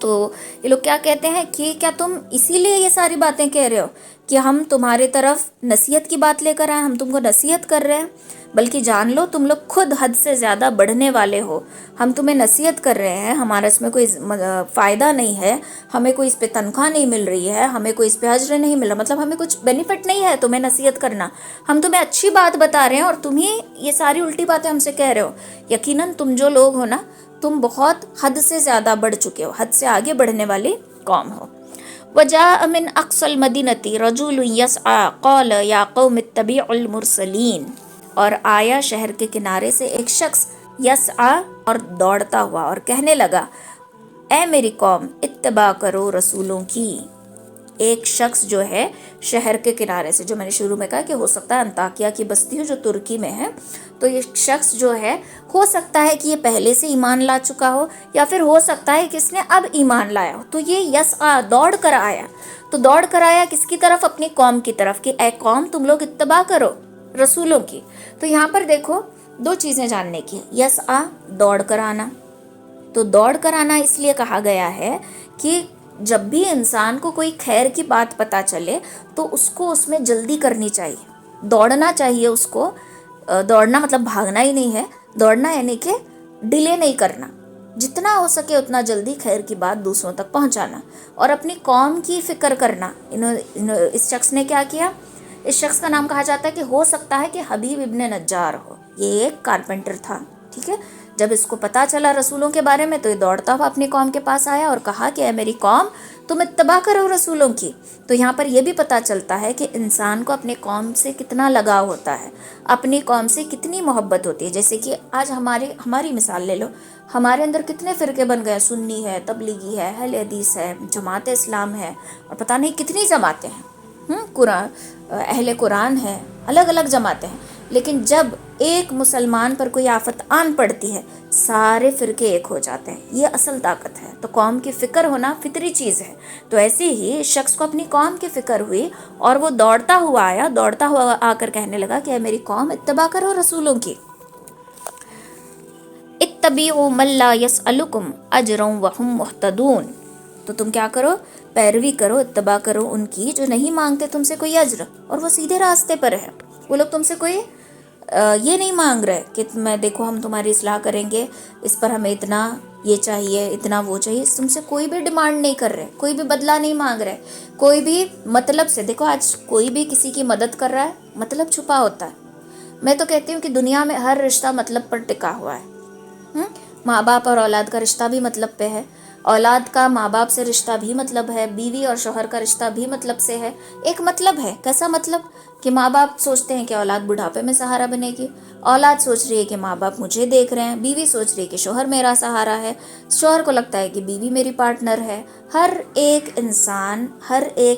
تو یہ لوگ کیا کہتے ہیں کہ کیا تم اسی لیے یہ ساری باتیں کہہ رہے ہو کہ ہم تمہارے طرف نصیحت کی بات لے کر آئے, ہم تم کو نصیحت کر رہے ہیں, بلکہ جان لو تم لوگ خود حد سے زیادہ بڑھنے والے ہو. ہم تمہیں نصیحت کر رہے ہیں, ہمارا اس میں کوئی فائدہ نہیں ہے, ہمیں کوئی اس پہ تنخواہ نہیں مل رہی ہے, ہمیں کوئی اس پہ اجر نہیں مل رہا, مطلب ہمیں کچھ بینیفٹ نہیں ہے تمہیں نصیحت کرنا. ہم تمہیں اچھی بات بتا رہے ہیں اور تم ہی یہ ساری الٹی باتیں ہم سے کہہ رہے ہو. یقیناً تم جو لوگ ہو نا, تم بہت حد سے زیادہ بڑھ چکے ہو, حد سے آگے بڑھنے والی قوم ہو. وَجَاءَ مِنْ أَقْصَى الْمَدِينَةِ رَجُلٌ يَسْعَىٰ قَالَ يَا قَوْمِ اتَّبِعُوا الْمُرْسَلِينَ. اور آیا شہر کے کنارے سے ایک شخص یسعیٰ اور دوڑتا ہوا اور کہنے لگا, اے میری قوم اتباع کرو رسولوں کی. ایک شخص جو ہے شہر کے کنارے سے, جو میں نے شروع میں کہا کہ ہو سکتا ہے انطاکیہ کی بستی ہو جو ترکی میں ہے, تو یہ شخص جو ہے ہو سکتا ہے کہ یہ پہلے سے ایمان لا چکا ہو, یا پھر ہو سکتا ہے کہ اس نے اب ایمان لایا ہو. تو یہ یسعیٰ دوڑ کر آیا. تو دوڑ کر آیا کس کی طرف؟ اپنی قوم کی طرف, کہ اے قوم تم لوگ اتباع کرو رسولوں کی. تو یہاں پر دیکھو دو چیزیں جاننے کی, یسعیٰ دوڑ کر آنا. تو دوڑ کر آنا اس لیے کہا گیا ہے کہ جب بھی انسان کو کوئی خیر کی بات پتہ چلے تو اس کو اس میں جلدی کرنی چاہیے, دوڑنا چاہیے اس کو. دوڑنا مطلب بھاگنا ہی نہیں ہے, دوڑنا یعنی کہ ڈیلے نہیں کرنا, جتنا ہو سکے اتنا جلدی خیر کی بات دوسروں تک پہنچانا اور اپنی قوم کی فکر کرنا. اس شخص نے کیا کیا؟ اس شخص کا نام کہا جاتا ہے کہ ہو سکتا ہے کہ حبیب ابن نجار ہو. یہ ایک کارپینٹر تھا, ٹھیک ہے. جب اس کو پتہ چلا رسولوں کے بارے میں تو یہ دوڑتا ہوا اپنی قوم کے پاس آیا اور کہا کہ اے میری قوم تم اتباع کرو رسولوں کی. تو یہاں پر یہ بھی پتہ چلتا ہے کہ انسان کو اپنے قوم سے کتنا لگاؤ ہوتا ہے, اپنی قوم سے کتنی محبت ہوتی ہے. جیسے کہ آج ہماری مثال لے لو, ہمارے اندر کتنے فرقے بن گئے, سنی ہے, تبلیغی ہے, اہل حدیث ہے, جماعت اسلام ہے, اور پتہ نہیں کتنی جماعتیں ہیں, اہل قرآن ہے, الگ الگ جماعتیں ہیں. لیکن جب ایک مسلمان پر کوئی آفت آن پڑتی ہے سارے فرقے ایک ہو جاتے ہیں. یہ اصل طاقت ہے. تو قوم کی فکر ہونا فطری چیز ہے. تو ایسے ہی اس شخص کو اپنی قوم کی فکر ہوئی اور وہ دوڑتا ہوا آیا, دوڑتا ہوا آ کر کہنے لگا کہ اے میری قوم اتباع کرو رسولوں کی. اتبعوا من لا يسألكم اجرا وهم مهتدون. تو تم کیا کرو؟ پیروی کرو, اتباع کرو ان کی جو نہیں مانگتے تم سے کوئی اجر اور وہ سیدھے راستے پر ہے. وہ لوگ تم سے کوئی یہ نہیں مانگ رہے کہ میں دیکھو ہم تمہاری اصلاح کریں گے, اس پر ہمیں اتنا یہ چاہیے, اتنا وہ چاہیے. تم سے کوئی بھی ڈیمانڈ نہیں کر رہے, کوئی بھی بدلہ نہیں مانگ رہے, کوئی بھی مطلب سے. دیکھو آج کوئی بھی کسی کی مدد کر رہا ہے, مطلب چھپا ہوتا ہے. میں تو کہتی ہوں کہ دنیا میں ہر رشتہ مطلب پر ٹکا ہوا ہے. ماں باپ اور اولاد کا رشتہ بھی مطلب پہ ہے, اولاد کا ماں باپ سے رشتہ بھی مطلب ہے, بیوی اور شوہر کا رشتہ بھی مطلب سے ہے. ایک مطلب ہے, کیسا مطلب کہ ماں باپ سوچتے ہیں کہ اولاد بڑھاپے میں سہارا بنے گی, اولاد سوچ رہی ہے کہ ماں باپ مجھے دیکھ رہے ہیں, بیوی سوچ رہی ہے کہ شوہر میرا سہارا ہے, شوہر کو لگتا ہے کہ بیوی میری پارٹنر ہے. ہر ایک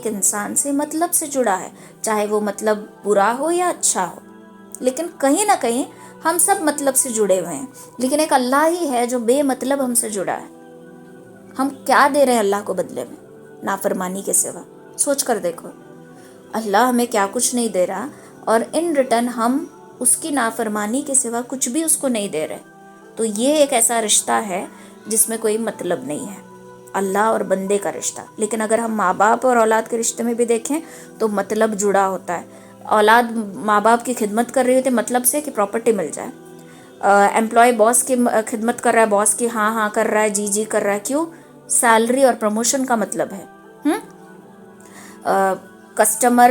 انسان سے مطلب سے جڑا ہے, چاہے وہ مطلب برا ہو یا اچھا ہو, لیکن کہیں نہ کہیں ہم سب مطلب سے جڑے ہوئے ہیں. لیکن ایک اللہ ہی ہے جو بے مطلب ہم سے جڑا ہے. ہم کیا دے رہے ہیں اللہ کو بدلے میں؟ نافرمانی کے سوا. سوچ کر دیکھو, اللہ ہمیں کیا کچھ نہیں دے رہا اور ان ریٹرن ہم اس کی نافرمانی کے سوا کچھ بھی اس کو نہیں دے رہے. تو یہ ایک ایسا رشتہ ہے جس میں کوئی مطلب نہیں ہے, اللہ اور بندے کا رشتہ. لیکن اگر ہم ماں باپ اور اولاد کے رشتے میں بھی دیکھیں تو مطلب جڑا ہوتا ہے. اولاد ماں باپ کی خدمت کر رہی ہوتی ہے مطلب سے کہ پراپرٹی مل جائے. امپلائی باس کی خدمت کر رہا ہے, باس کی ہاں ہاں کر رہا ہے, جی جی کر رہا ہے, کیوں؟ سیلری اور پروموشن کا مطلب ہے. کسٹمر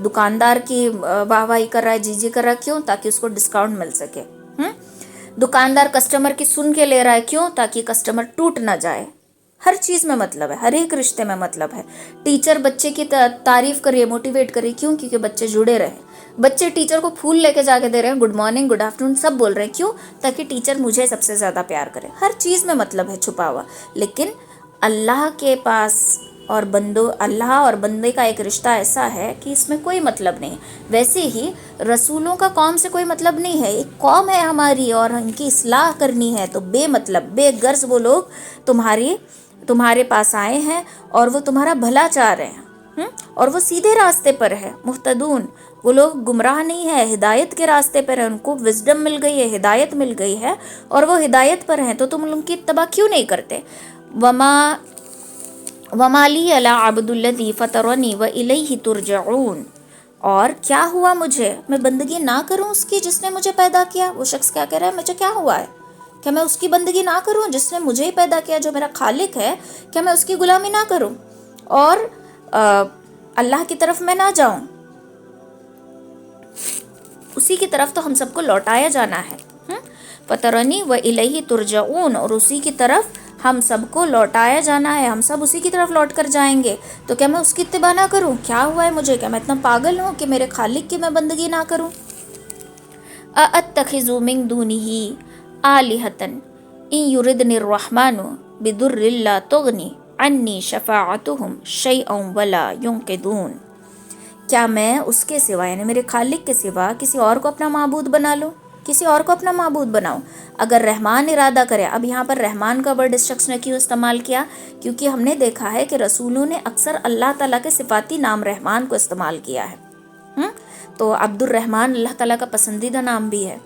دکاندار کی واہ واہی کر رہا ہے، جی جی کر رہا ہے، کیوں؟ تاکہ اس کو ڈسکاؤنٹ مل سکے. دکاندار کسٹمر کی سن کے لے رہا ہے، کیوں؟ تاکہ کسٹمر ٹوٹ نہ جائے. ہر چیز میں مطلب ہے، ہر ایک رشتے میں مطلب ہے. ٹیچر بچے کی تعریف کرے، موٹیویٹ کرے، کیوں؟ کیونکہ بچے جڑے رہے. بچے ٹیچر کو پھول لے کے جا کے دے رہے ہیں، گڈ مارننگ، گڈ آفٹر نون سب بول رہے ہیں، کیوں؟ تاکہ ٹیچر مجھے سب سے زیادہ پیار کرے. ہر چیز میں مطلب ہے چھپا ہوا. لیکن اللہ کے پاس اور اللہ اور بندے کا ایک رشتہ ایسا ہے کہ اس میں کوئی مطلب نہیں. ویسے ہی رسولوں کا قوم سے کوئی مطلب نہیں ہے. ایک قوم ہے ہماری اور ان کی اصلاح کرنی ہے، تو بے مطلب بے غرض وہ لوگ تمہارے پاس آئے ہیں اور وہ تمہارا بھلا چاہ رہے ہیں، اور وہ سیدھے راستے پر ہے. مہتدون، وہ لوگ گمراہ نہیں ہے، ہدایت کے راستے پر ہیں. ان کو وزڈم مل گئی ہے، ہدایت مل گئی ہے، اور وہ ہدایت پر ہیں. تو تم ان کی اتباع کیوں نہیں کرتے؟ وَمَا لِيَ لَا عَبْدُ الَّذِي فَطَرَنِي وَإِلَيْهِ تُرْجَعُونَ، اور کیا ہوا مجھے، میں بندگی نہ کروں اس کی جس نے مجھے پیدا کیا؟ وہ شخص کیا کہہ رہا ہے، مجھے کیا ہوا ہے کہ میں اس کی بندگی نہ کروں جس نے مجھے ہی پیدا کیا، جو میرا خالق ہے؟ کیا میں اس کی غلامی نہ کروں اور اللہ کی طرف میں نہ جاؤں؟ اسی کی طرف تو ہم سب کو لوٹایا جانا ہے. فَطَرَنِي وَإِلَيْهِ تُرْجَعُونَ، اور اسی کی طرف ہم سب کو لوٹایا جانا ہے. ہم سب اسی کی طرف لوٹ کر جائیں گے. تو کیا میں اس کی اتباع نہ کروں؟ کیا ہوا ہے مجھے؟ کیا میں اتنا پاگل ہوں کہ میرے خالق کی میں بندگی نہ کروں؟ أَأَتَّخِذُ مِن دُونِهِ آلِهَةً إِن يُرِدْنِ الرَّحْمَنُ بِضُرٍّ لَّا تُغْنِ عَنِّي شَفَاعَتُهُمْ شَيْئًا وَلَا يُنقِذُونَ، کیا میں اس کے سوا یعنی میرے خالق کے سوا کسی اور کو اپنا معبود بنا لوں، کسی اور کو اپنا معبود بناؤں؟ اگر رحمان ارادہ کرے. اب یہاں پر رحمان کا ورڈ اس شخص نے کیوں استعمال کیا؟ کیونکہ ہم نے دیکھا ہے کہ رسولوں نے اکثر اللہ تعالیٰ کے صفاتی نام رحمان کو استعمال کیا ہے. تو عبد الرحمن اللہ تعالیٰ کا پسندیدہ نام بھی ہے.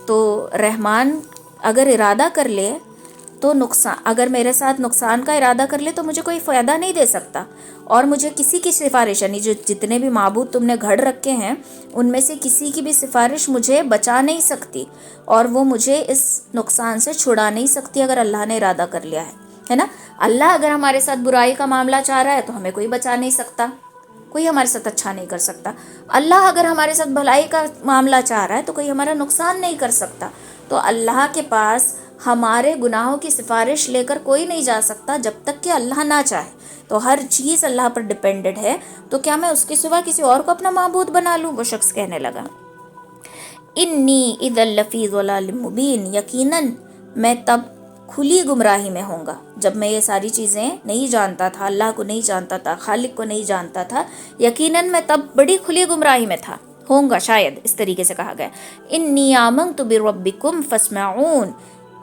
تو رحمان اگر ارادہ کر لے تو نقصان، اگر میرے ساتھ نقصان کا ارادہ کر لے تو مجھے کوئی فائدہ نہیں دے سکتا، اور مجھے کسی کی سفارش یعنی جتنے بھی معبود تم نے گھڑ رکھے ہیں ان میں سے کسی کی بھی سفارش مجھے بچا نہیں سکتی، اور وہ مجھے اس نقصان سے چھڑا نہیں سکتی اگر اللہ نے ارادہ کر لیا ہے نا. اللہ اگر ہمارے ساتھ برائی کا معاملہ چاہ رہا ہے تو ہمیں کوئی بچا نہیں سکتا، کوئی ہمارے ساتھ اچھا نہیں کر سکتا. اللہ اگر ہمارے ساتھ بھلائی کا معاملہ چاہ رہا ہے تو کوئی ہمارا نقصان نہیں کر سکتا. تو اللہ کے پاس ہمارے گناہوں کی سفارش لے کر کوئی نہیں جا سکتا جب تک کہ اللہ نہ چاہے. تو ہر چیز اللہ پر ڈیپینڈڈ ہے. تو کیا میں اس کے سوا کسی اور کو اپنا معبود بنا لوں؟ وہ شخص کہنے لگا انی اذا لفی ضلال مبین، یقیناً میں تب کھلی گمراہی میں ہوں گا. جب میں یہ ساری چیزیں نہیں جانتا تھا، اللہ کو نہیں جانتا تھا، خالق کو نہیں جانتا تھا، یقیناً میں تب بڑی کھلی گمراہی میں تھا، ہوں گا شاید. اس طریقے سے کہا گیا انی آمنت بربکم فاسمعون،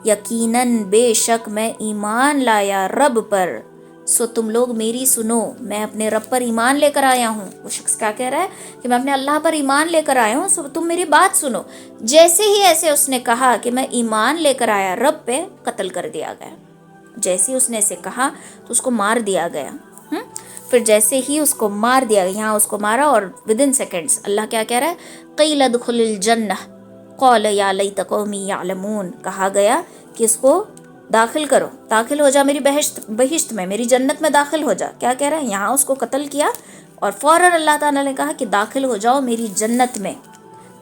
یقیناً بے شک میں ایمان لایا رب پر، سو تم لوگ میری سنو. میں اپنے رب پر ایمان لے کر آیا ہوں. وہ شخص کیا کہہ رہا ہے کہ میں اپنے اللہ پر ایمان لے کر آیا ہوں، سو تم میری بات سنو. جیسے ہی ایسے اس نے کہا کہ میں ایمان لے کر آیا رب پہ، قتل کر دیا گیا. جیسے ہی اس نے اسے کہا تو اس کو مار دیا گیا. پھر جیسے ہی اس کو مار دیا، یہاں اس کو مارا اور ودن سیکنڈز اللہ کیا کہہ رہا ہے، قیل ادخل الجنہ قال یا لیت قومی یعلمون، کہا گیا کہ اس کو داخل کرو، داخل ہو جا میری بہشت میں، میری جنت میں داخل ہو جا. کیا کہہ رہا ہے، یہاں اس کو قتل کیا اور فوراً اللہ تعالیٰ نے کہا کہ داخل ہو جاؤ میری جنت میں.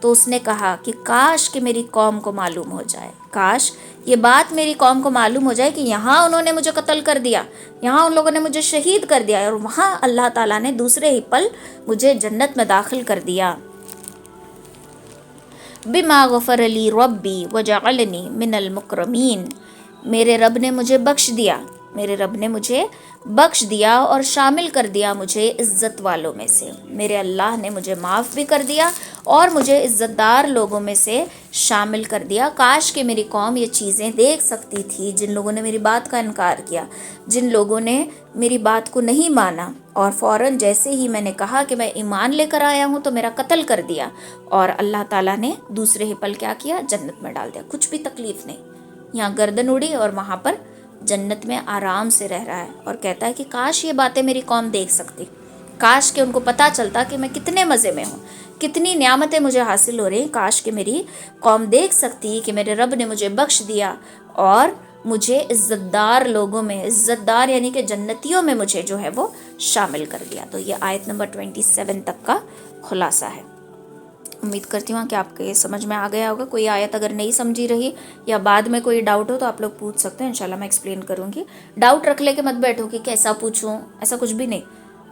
تو اس نے کہا کہ کاش کہ میری قوم کو معلوم ہو جائے، کاش یہ بات میری قوم کو معلوم ہو جائے کہ یہاں انہوں نے مجھے قتل کر دیا، یہاں ان لوگوں نے مجھے شہید کر دیا، اور وہاں اللہ تعالیٰ نے دوسرے ہی پل مجھے جنت میں داخل کر دیا. بما غفر لی ربی وجعلنی من المکرمین، میرے رب نے مجھے بخش دیا، میرے رب نے مجھے بخش دیا اور شامل کر دیا مجھے عزت والوں میں سے. میرے اللہ نے مجھے معاف بھی کر دیا اور مجھے عزت دار لوگوں میں سے شامل کر دیا. کاش کہ میری قوم یہ چیزیں دیکھ سکتی تھی، جن لوگوں نے میری بات کا انکار کیا، جن لوگوں نے میری بات کو نہیں مانا، اور فوراً جیسے ہی میں نے کہا کہ میں ایمان لے کر آیا ہوں تو میرا قتل کر دیا، اور اللہ تعالیٰ نے دوسرے ہی پل کیا کیا، جنت میں ڈال دیا. کچھ بھی تکلیف نہیں، یہاں گردن اڑی اور وہاں پر جنت میں آرام سے رہ رہا ہے. اور کہتا ہے کہ کاش یہ باتیں میری قوم دیکھ سکتی، کاش کہ ان کو پتہ چلتا کہ میں کتنے مزے میں ہوں، کتنی نعمتیں مجھے حاصل ہو رہی ہیں. کاش کہ میری قوم دیکھ سکتی کہ میرے رب نے مجھے بخش دیا اور مجھے عزت دار لوگوں میں، عزت دار یعنی کہ جنتیوں میں مجھے جو ہے وہ شامل کر دیا. تو یہ آیت نمبر 27 تک کا خلاصہ ہے. امید کرتی ہوں کہ آپ کے سمجھ میں آ گیا ہوگا. کوئی آیت اگر نہیں سمجھی رہی یا بعد میں کوئی ڈاؤٹ ہو تو آپ لوگ پوچھ سکتے ہیں, انشاءاللہ میں ایکسپلین کروں گی. ڈاؤٹ رکھ لے کے مت بیٹھو کہ کیسا پوچھوں, ایسا کچھ بھی نہیں.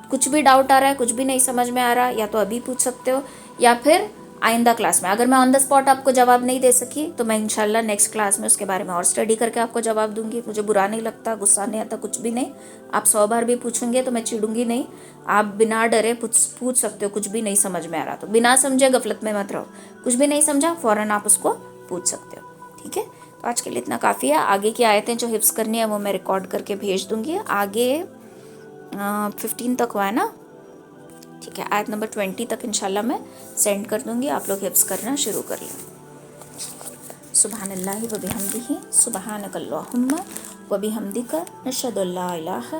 کچھ بھی ڈاؤٹ آ رہا ہے, کچھ بھی نہیں سمجھ میں آ رہا, یا تو ابھی پوچھ سکتے ہو یا پھر آئندہ کلاس میں. اگر میں آن دا اسپاٹ آپ کو جواب نہیں دے سکی تو میں انشاءاللہ نیکسٹ کلاس میں اس کے بارے میں اور اسٹڈی کر کے آپ کو جواب دوں گی. مجھے برا نہیں لگتا, غصہ نہیں آتا, کچھ بھی نہیں. آپ 100 بار بھی پوچھیں گے تو میں چڑوں گی نہیں. آپ بنا ڈرے پوچھ سکتے ہو. کچھ بھی نہیں سمجھ میں آ رہا تو بنا سمجھے غفلت میں مت رہو. کچھ بھی نہیں سمجھا فوراً آپ اس کو پوچھ سکتے ہو. ٹھیک ہے, تو آج کے لیے اتنا کافی ہے. آگے کی آیتیں جو حفظ کرنی ہے وہ میں ریکارڈ کر کے بھیج دوں گی. آگے 15 تک ہوا ہے نا, ٹھیک ہے. آیت نمبر 20 تک انشاءاللہ میں سینڈ کر دوں گی, آپ لوگ حفظ کرنا شروع کر لیں. سبحان اللہ و بحمدہ, سبحانک اللہم و بحمدک, نشہد ان لا الہ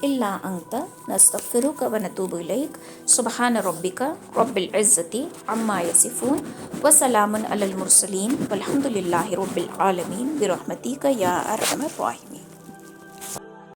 الا انت, نستغفرک و نتوب الیک. سبحان ربک رب العزت عما یصفون وسلام علی المرسلین والحمد للہ رب العالمین برحمتک یا ارحم الراحمین.